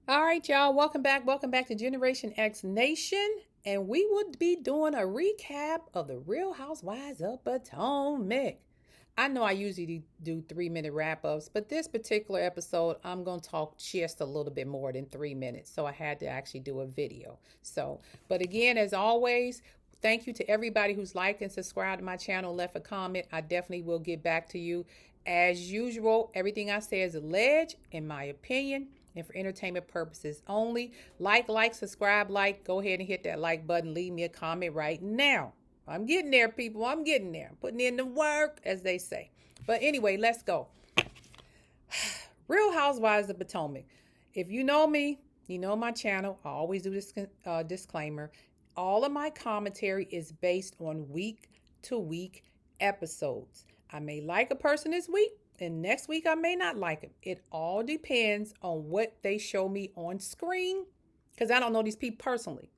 All right, y'all. Welcome back. Welcome back to Generation X Nation. And we would be doing a recap of the Real Housewives of Potomac. I know I usually do 3 minute wrap ups, but this particular episode, I'm going to talk just a little bit more than 3 minutes. So I had to actually do a video. But again, as always, thank you to everybody who's liked and subscribed to my channel, left a comment. I definitely will get back to you. As usual, everything I say is alleged, in my opinion, and for entertainment purposes only. Subscribe, go ahead and hit that like button. Leave me a comment right now. I'm getting there, people. I'm getting there. Putting in the work, as they say. But anyway, let's go. Real Housewives of Potomac. If you know me, you know my channel. I always do this disclaimer. All of my commentary is based on week to week episodes. I may like a person this week, and next week I may not like them. It all depends on what they show me on screen, because I don't know these people personally.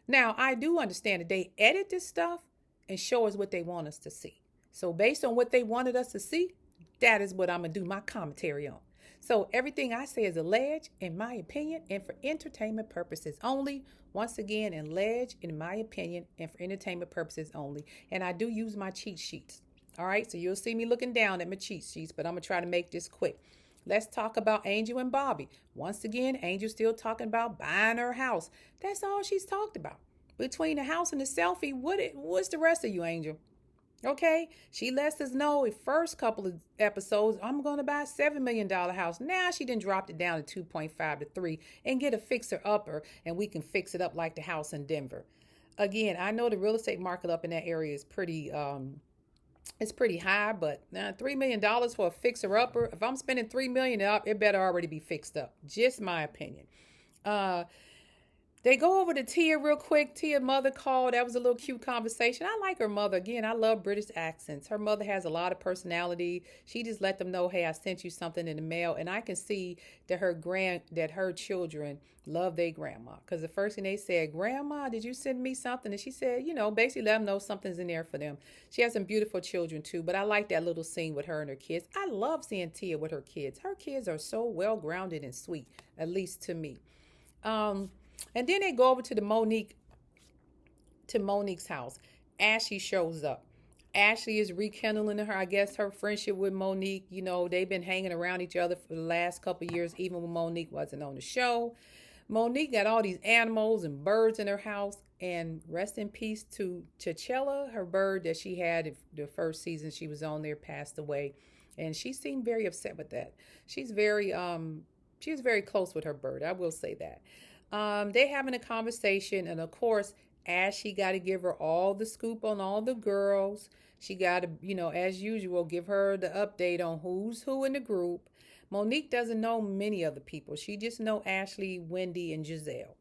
Now, I do understand that they edit this stuff and show us what they want us to see. So based on what they wanted us to see, that is what I'm going to do my commentary on. So everything I say is alleged, in my opinion, and for entertainment purposes only. Once again, alleged, in my opinion, and for entertainment purposes only. And I do use my cheat sheets. All right, so you'll see me looking down at my cheat sheets, but I'm going to try to make this quick. Let's talk about Angel and Bobby. Once again, Angel's still talking about buying her house. That's all she's talked about. Between the house and the selfie, what's the rest of you, Angel? Okay, she lets us know in first couple of episodes, I'm going to buy a $7 million house. Now she done dropped it down to 2.5 to 3 and get a fixer upper, and we can fix it up like the house in Denver. Again, I know the real estate market up in that area is pretty it's pretty high, but now $3 million for a fixer upper. If I'm spending $3 million up, it better already be fixed up. Just my opinion. Uh, they go over to Tia real quick. Tia mother called. That was a little cute conversation. I like her mother. Again, I love British accents. Her mother has a lot of personality. She just let them know, hey, I sent you something in the mail. And I can see that her children love their grandma. Because the first thing they said, Grandma, did you send me something? And she said, basically let them know something's in there for them. She has some beautiful children too. But I like that little scene with her and her kids. I love seeing Tia with her kids. Her kids are so well grounded and sweet, at least to me. And then they go over to Monique's house. Ashley shows up. Ashley is rekindling her, I guess, her friendship with Monique. They've been hanging around each other for the last couple of years, even when Monique wasn't on the show. Monique got all these animals and birds in her house. And rest in peace to Chachella, her bird that she had the first season she was on there passed away. And she seemed very upset with that. She's very close with her bird. I will say that. They having a conversation, and of course, Ashley got to give her all the scoop on all the girls. She got to, as usual, give her the update on who's who in the group. Monique doesn't know many of the people. She just know Ashley, Wendy, and Giselle.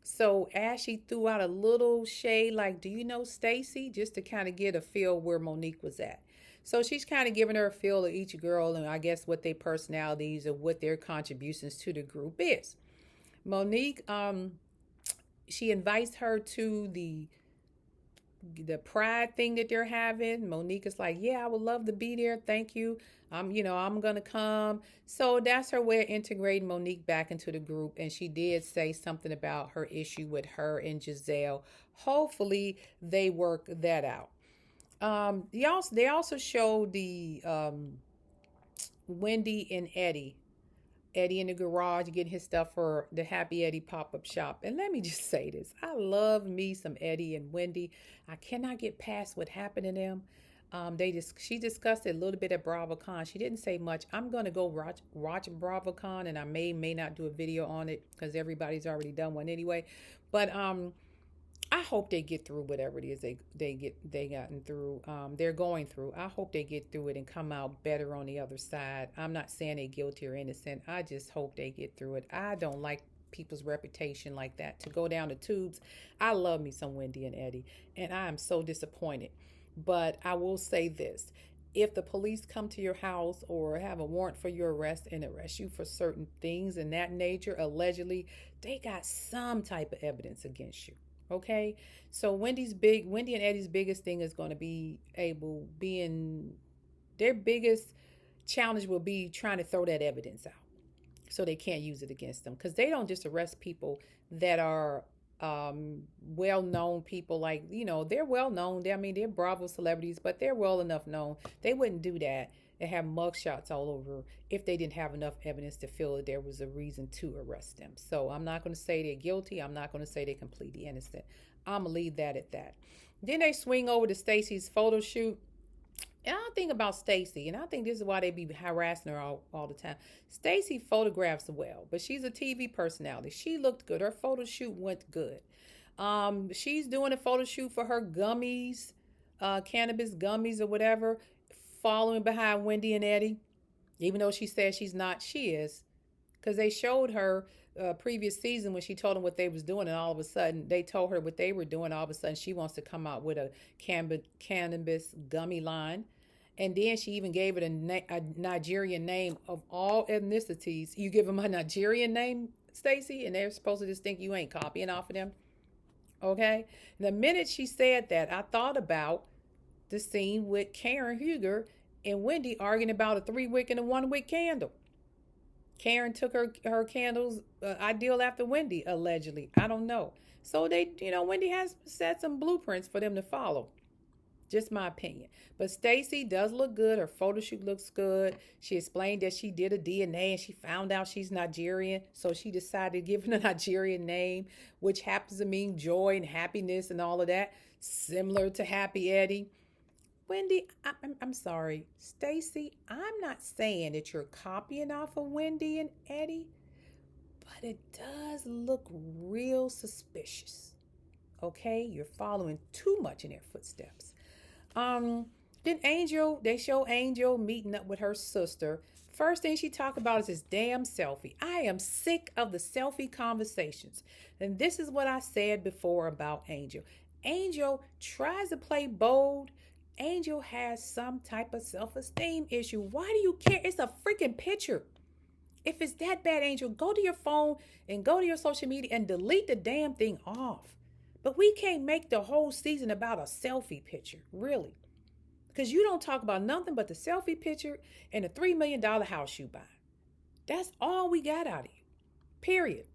So Ashley threw out a little shade, like, do you know Stacy? Just to kind of get a feel where Monique was at. So she's kind of giving her a feel of each girl and I guess what their personalities and what their contributions to the group is. Monique, she invites her to the pride thing that they're having. Monique is like, yeah, I would love to be there. Thank you. I'm going to come. So that's her way of integrating Monique back into the group. And she did say something about her issue with her and Giselle. Hopefully they work that out. They also showed the Wendy and Eddie. Eddie in the garage getting his stuff for the Happy Eddie pop-up shop. And let me just say this. I love me some Eddie and Wendy. I cannot get past what happened to them. She discussed it a little bit at BravoCon. She didn't say much. I'm gonna go watch BravoCon, and I may not do a video on it because everybody's already done one anyway. But I hope they get through whatever it is they're going through. I hope they get through it and come out better on the other side. I'm not saying they're guilty or innocent. I just hope they get through it. I don't like people's reputation like that to go down the tubes. I love me some Wendy and Eddie, and I am so disappointed. But I will say this. If the police come to your house or have a warrant for your arrest and arrest you for certain things in that nature, allegedly, they got some type of evidence against you. Okay, so Wendy and Eddie's biggest thing is going to be their biggest challenge will be trying to throw that evidence out. so they can't use it against them, because they don't just arrest people that are well-known people. Like, they're well-known. I mean, they're Bravo celebrities, but they're well enough known. They wouldn't do that and have mugshots all over if they didn't have enough evidence to feel that there was a reason to arrest them. So I'm not going to say they're guilty. I'm not going to say they're completely innocent. I'm going to leave that at that. Then they swing over to Stacey's photo shoot. And I think about Stacey, and I think this is why they be harassing her all the time. Stacey photographs well, but she's a TV personality. She looked good. Her photo shoot went good. She's doing a photo shoot for her gummies, cannabis gummies or whatever, following behind Wendy and Eddie. Even though she says she's not, she is. Because they showed her previous season when she told them what they was doing, and all of a sudden they told her what they were doing. All of a sudden she wants to come out with a cannabis gummy line. And then she even gave it a Nigerian name. Of all ethnicities, you give them a Nigerian name, Stacey, and they're supposed to just think you ain't copying off of them. Okay? The minute she said that, I thought about the scene with Karen Huger and Wendy arguing about a 3-wick and a 1-wick candle. Karen took her candles ideal after Wendy, allegedly. I don't know. So Wendy has set some blueprints for them to follow. Just my opinion. But Stacey does look good. Her photo shoot looks good. She explained that she did a DNA and she found out she's Nigerian. So she decided to give her a Nigerian name, which happens to mean joy and happiness and all of that. Similar to Happy Eddie. Wendy, I'm sorry. Stacey, I'm not saying that you're copying off of Wendy and Eddie, but it does look real suspicious. Okay? You're following too much in their footsteps. Then Angel, they show Angel meeting up with her sister. First thing she talked about is this damn selfie. I am sick of the selfie conversations. And this is what I said before about Angel. Angel tries to play bold. Angel has some type of self-esteem issue. Why do you care? It's a freaking picture. If it's that bad, Angel, go to your phone and go to your social media and delete the damn thing off. But we can't make the whole season about a selfie picture, really. Because you don't talk about nothing but the selfie picture and the $3 million house you buy. That's all we got out of you, period.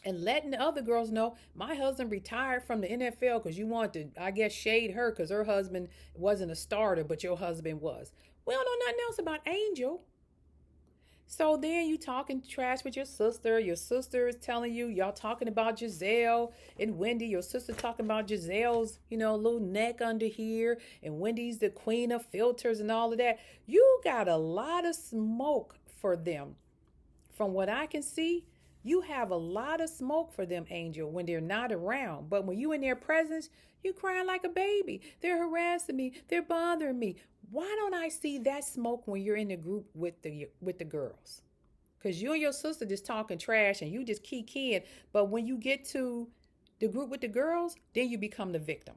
And letting the other girls know, my husband retired from the NFL because you wanted to, I guess, shade her because her husband wasn't a starter, but your husband was. We don't know nothing else about Angel. So then you talking trash with your sister. Your sister is telling you, y'all talking about Giselle and Wendy. Your sister talking about Giselle's, little neck under here. And Wendy's the queen of filters and all of that. You got a lot of smoke for them. From what I can see, you have a lot of smoke for them, Angel, when they're not around. But when you in their presence, you crying like a baby. They're harassing me. They're bothering me. Why don't I see that smoke when you're in the group with the girls? Because you and your sister just talking trash and you just keying. But when you get to the group with the girls, then you become the victim.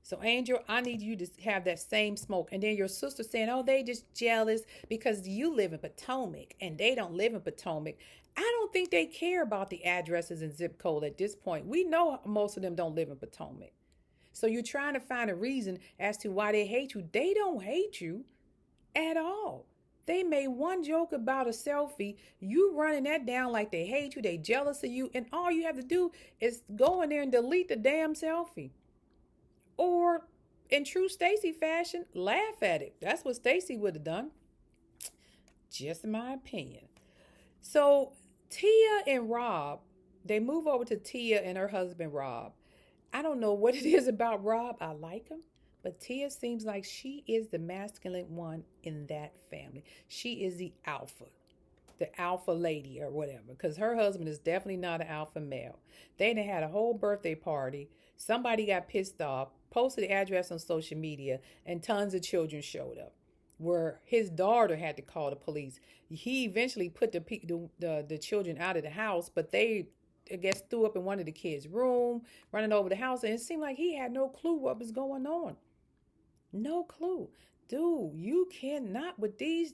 So Angel, I need you to have that same smoke. And then your sister saying, oh, they just jealous because you live in Potomac and they don't live in Potomac. I don't think they care about the addresses and zip code at this point. We know most of them don't live in Potomac. So you're trying to find a reason as to why they hate you. They don't hate you at all. They made one joke about a selfie. You running that down like they hate you. They jealous of you. And all you have to do is go in there and delete the damn selfie. Or in true Stacey fashion, laugh at it. That's what Stacey would have done. Just my opinion. So Tia and Rob, they move over to Tia and her husband Rob. I don't know what it is about Rob. I like him. But Tia seems like she is the masculine one in that family. She is the alpha lady or whatever. Because her husband is definitely not an alpha male. They done had a whole birthday party. Somebody got pissed off, posted the address on social media, and tons of children showed up. Where his daughter had to call the police. He eventually put the children out of the house, but they, I guess, threw up in one of the kids' room, running over the house, and it seemed like he had no clue what was going on. No clue. Dude, you cannot, with these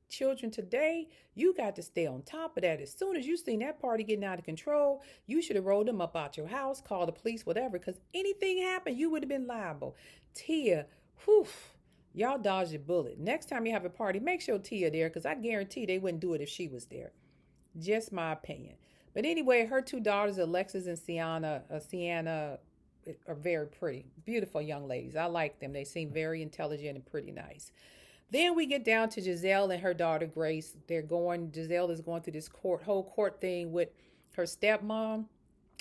children today, you got to stay on top of that. As soon as you seen that party getting out of control, you should have rolled them up out your house, called the police, whatever, because anything happened, you would have been liable. Tia, whew, Y'all dodged a bullet. Next time you have a party, make sure Tia there, because I guarantee they wouldn't do it if she was there. Just my opinion. But anyway, her two daughters, Alexis and Sienna, are very pretty, beautiful young ladies. I like them. They seem very intelligent and pretty nice. Then we get down to Giselle and her daughter Grace. Giselle is going through this whole court thing with her stepmom.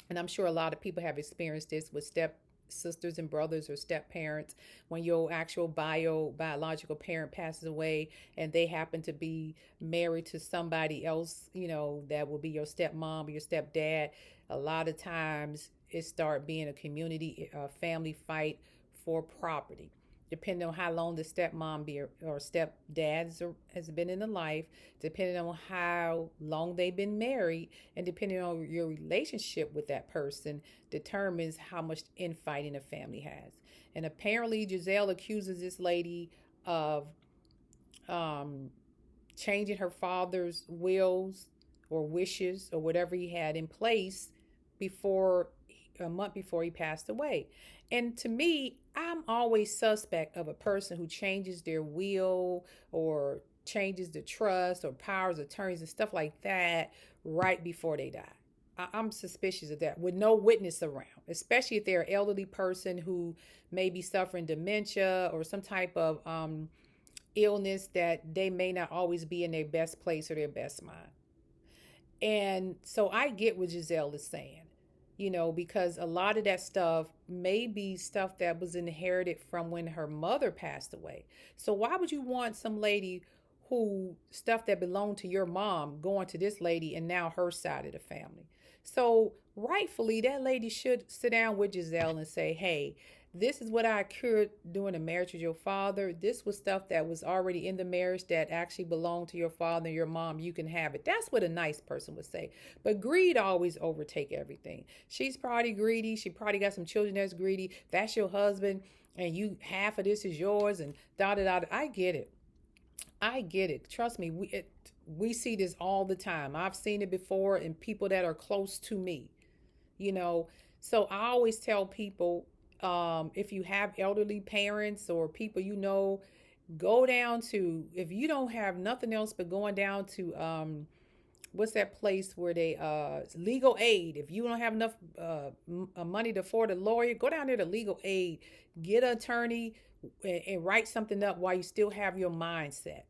And I'm sure a lot of people have experienced this with step sisters and brothers or step parents when your actual biological parent passes away and they happen to be married to somebody else, that will be your stepmom or your stepdad. A lot of times it start being a community family fight for property, depending on how long the stepmom or stepdad has been in the life, depending on how long they've been married, and depending on your relationship with that person, determines how much infighting a family has. And apparently, Giselle accuses this lady of um, changing her father's wills or wishes or whatever he had in place before a month before he passed away. And to me, I'm always suspect of a person who changes their will or changes the trust or powers of attorneys and stuff like that right before they die. I'm suspicious of that with no witness around, especially if they're an elderly person who may be suffering dementia or some type of illness that they may not always be in their best place or their best mind. And so I get what Giselle is saying, because a lot of that stuff may be stuff that was inherited from when her mother passed away. So why would you want some lady who stuff that belonged to your mom going to this lady and now her side of the family? So rightfully, that lady should sit down with Giselle and say, hey, this is what I occurred during the marriage with your father. This was stuff that was already in the marriage that actually belonged to your father and your mom. You can have it. That's what a nice person would say. But greed always overtake everything. She's probably greedy. She probably got some children that's greedy. That's your husband, and you half of this is yours, and da da da. I get it. I get it. Trust me. We see this all the time. I've seen it before in people that are close to me. You know, so I always tell people, if you have elderly parents or people go down to, if you don't have nothing else but going down to what's that place where they legal aid. If you don't have enough money to afford a lawyer, go down there to legal aid, get an attorney, and write something up while you still have your mindset.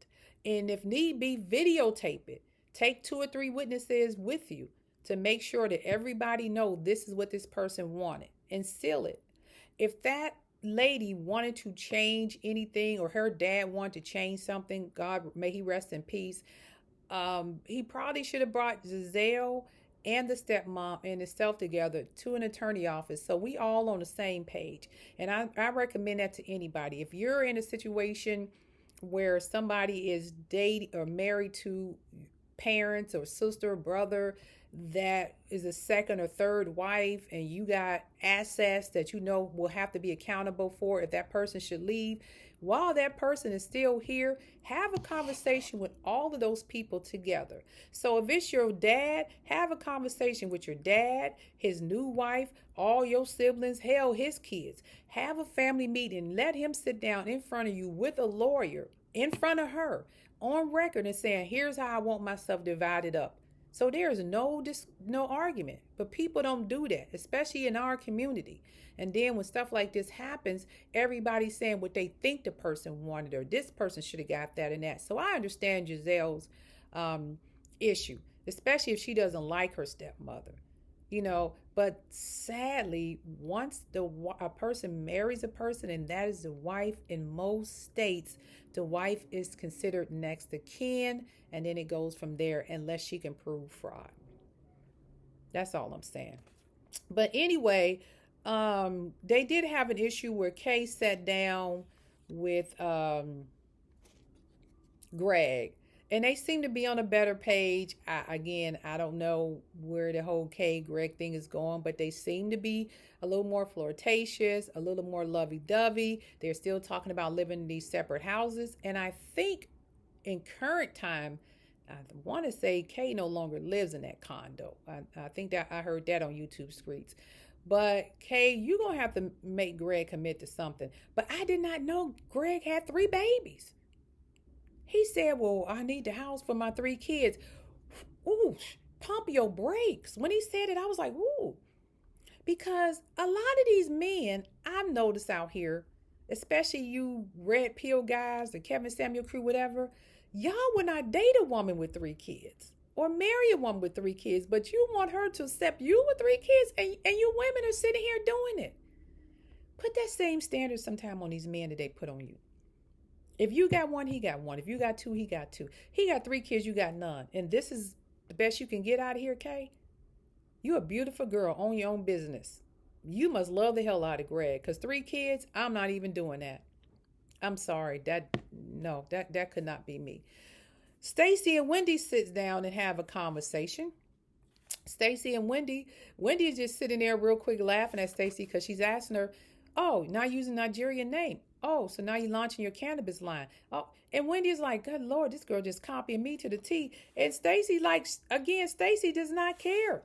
And if need be, videotape it. Take 2 or 3 witnesses with you to make sure that everybody know this is what this person wanted, and seal it. If that lady wanted to change anything, or her dad wanted to change something, God may he rest in peace, he probably should have brought Giselle and the stepmom and himself together to an attorney office so we all on the same page. And I recommend that to anybody. If you're in a situation where somebody is dating or married to parents or sister or brother that is a second or third wife, and you got assets that will have to be accountable for if that person should leave, while that person is still here, have a conversation with all of those people together. So if it's your dad, have a conversation with your dad, his new wife, all your siblings, hell, his kids. Have a family meeting. Let him sit down in front of you with a lawyer in front of her on record and saying, here's how I want myself divided up. So there's no argument. But people don't do that, especially in our community. And then when stuff like this happens, everybody's saying what they think the person wanted, or this person should have got that and that. So I understand Giselle's issue, especially if she doesn't like her stepmother. But sadly, once a person marries a person and that is the wife, in most states, the wife is considered next of kin, and then it goes from there unless she can prove fraud. That's all I'm saying. But anyway, they did have an issue where Kay sat down with Greg, and they seem to be on a better page. I don't know where the whole Kay Greg thing is going, but they seem to be a little more flirtatious, a little more lovey-dovey. They're still talking about living in these separate houses. And I think in current time, I want to say Kay no longer lives in that condo. I think that I heard that on YouTube streets. But Kay, you're gonna have to make Greg commit to something. But I did not know Greg had 3 babies. He said, well, I need the house for my 3 kids. Ooh, pump your brakes. When he said it, I was like, ooh. Because a lot of these men I've noticed out here, especially you red pill guys, the Kevin Samuel crew, whatever, y'all would not date a woman with 3 kids or marry a woman with 3 kids, but you want her to accept you with 3 kids, and you women are sitting here doing it. Put that same standard sometime on these men that they put on you. If you got one, he got one. If you got two, he got two. He got 3 kids, you got none. And this is the best you can get out of here, Kay? You a beautiful girl, own your own business. You must love the hell out of Greg, because 3 kids, I'm not even doing that. I'm sorry. That could not be me. Stacy and Wendy sits down and have a conversation. Stacy and Wendy is just sitting there real quick laughing at Stacy because she's asking her, oh, now using Nigerian name. Oh, so now you're launching your cannabis line. Oh, and Wendy's like, good Lord, this girl just copying me to the T. And Stacy, like, again, Stacy does not care.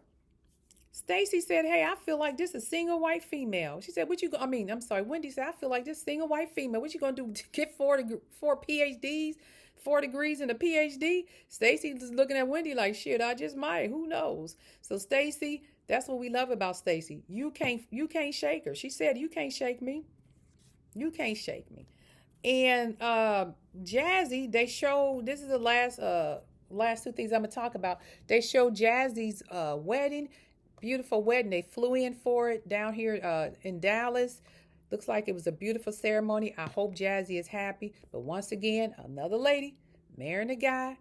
Stacy said, hey, I feel like this is a single white female. She said, what you, I'm sorry, Wendy said, I feel like this single white female. What you going to do, get four PhDs, 4 degrees in a PhD? Stacy's looking at Wendy like, shit, I just might. Who knows? So Stacy, that's what we love about Stacy. You can't shake her. She said, you can't shake me. You can't shake me. And Jazzy, they show, this is the last 2 things I'm going to talk about. They show Jazzy's wedding. Beautiful wedding. They flew in for it down here in Dallas. Looks like it was a beautiful ceremony. I hope Jazzy is happy. But once again, another lady marrying a guy,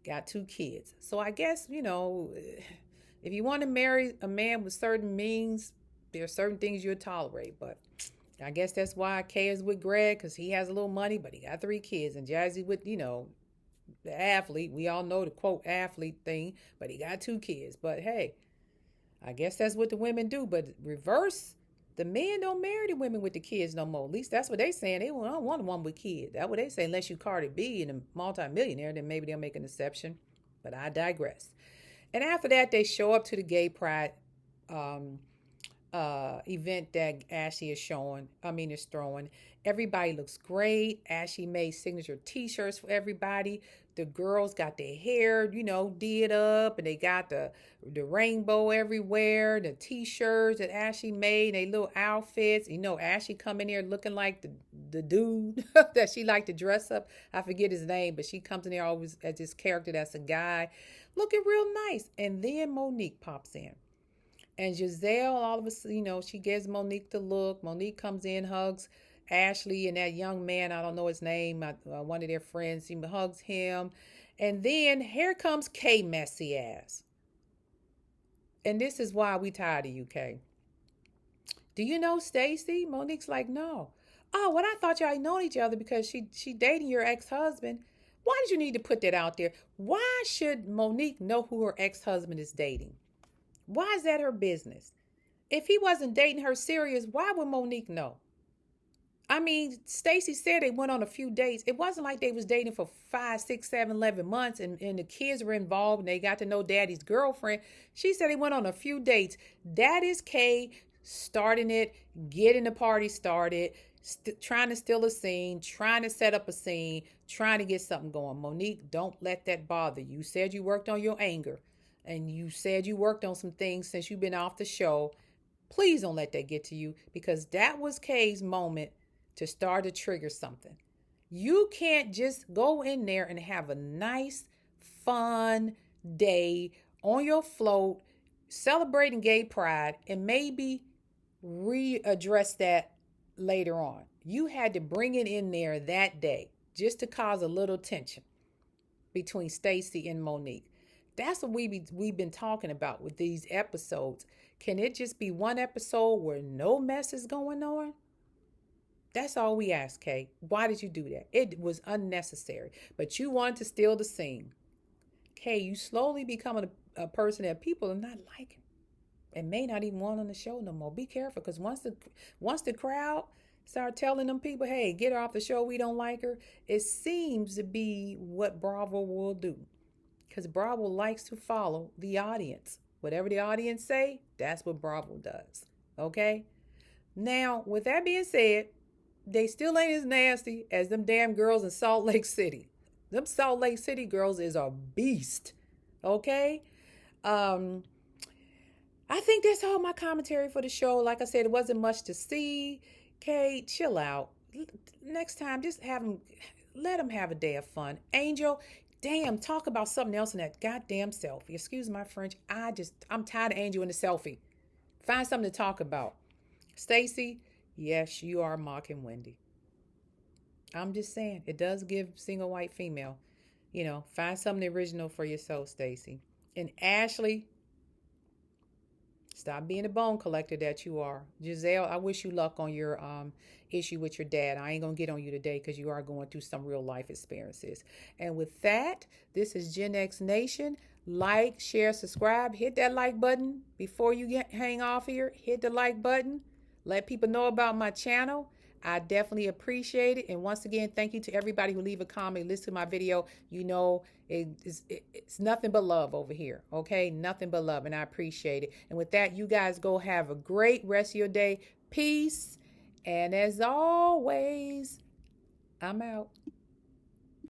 got 2 kids. So I guess, if you want to marry a man with certain means, there are certain things you'll tolerate. But I guess that's why Kay is with Greg, because he has a little money, but he got 3 kids. And Jazzy with, the athlete. We all know the quote athlete thing, but he got 2 kids. But hey, I guess that's what the women do. But reverse, the men don't marry the women with the kids no more. At least that's what they saying. They don't want one with kids. That's what they say. Unless you Cardi B and a multimillionaire, then maybe they'll make an exception. But I digress. And after that, they show up to the gay pride event that Ashley is throwing. Everybody looks great. Ashley made signature t-shirts for everybody. The girls got their hair, did up, and they got the rainbow everywhere, the t-shirts that Ashley made, they little outfits. Ashley come in here looking like the dude that she liked to dress up. I forget his name, but she comes in there always as this character that's a guy, looking real nice. And then Monique pops in. And Giselle, all of a sudden, she gives Monique the look. Monique comes in, hugs Ashley and that young man, I don't know his name, one of their friends, he hugs him. And then here comes Kay messy ass. And this is why we tired of you, Kay. Do you know Stacy? Monique's like, no. Oh, well, I thought y'all known each other because she dating your ex-husband. Why did you need to put that out there? Why should Monique know who her ex-husband is dating? Why is that her business? If he wasn't dating her serious, why would Monique know? Stacy said they went on a few dates. It wasn't like they was dating for 5, 6, 7, 11 months and the kids were involved and they got to know daddy's girlfriend. She said they went on a few dates. That is Kay starting it, getting the party started, trying to steal a scene, trying to set up a scene, trying to get something going. Monique, don't let that bother you. You said you worked on your anger. And you said you worked on some things since you've been off the show. Please don't let that get to you, because that was Kay's moment to start to trigger something. You can't just go in there and have a nice, fun day on your float, celebrating gay pride, and maybe readdress that later on. You had to bring it in there that day just to cause a little tension between Stacy and Monique. That's what we've been talking about with these episodes. Can it just be one episode where no mess is going on? That's all we ask, Kay. Why did you do that? It was unnecessary. But you wanted to steal the scene. Kay, you slowly becoming a person that people are not liking and may not even want on the show no more. Be careful, because once the crowd start telling them people, hey, get her off the show, we don't like her, it seems to be what Bravo will do. Because Bravo likes to follow the audience. Whatever the audience say, that's what Bravo does. Okay? Now, with that being said, they still ain't as nasty as them damn girls in Salt Lake City. Them Salt Lake City girls is a beast. Okay? Um, I think that's all my commentary for the show. Like I said, it wasn't much to see. Okay, chill out. Next time, just have them, let them have a day of fun. Angel, damn, talk about something else in that goddamn selfie. Excuse my French. I'm tired of Angel in the selfie. Find something to talk about. Stacy, yes, you are mocking Wendy. I'm just saying, it does give single white female. Find something original for yourself, Stacy. And Ashley, stop being a bone collector that you are. Giselle, I wish you luck on your issue with your dad. I ain't gonna get on you today because you are going through some real life experiences. And with that, this is Gen X Nation. Like, share, subscribe. Hit that like button before you hang off here. Hit the like button. Let people know about my channel. I definitely appreciate it. And once again, thank you to everybody who leave a comment, listen to my video. It's nothing but love over here. Okay? Nothing but love. And I appreciate it. And with that, you guys go have a great rest of your day. Peace. And as always, I'm out.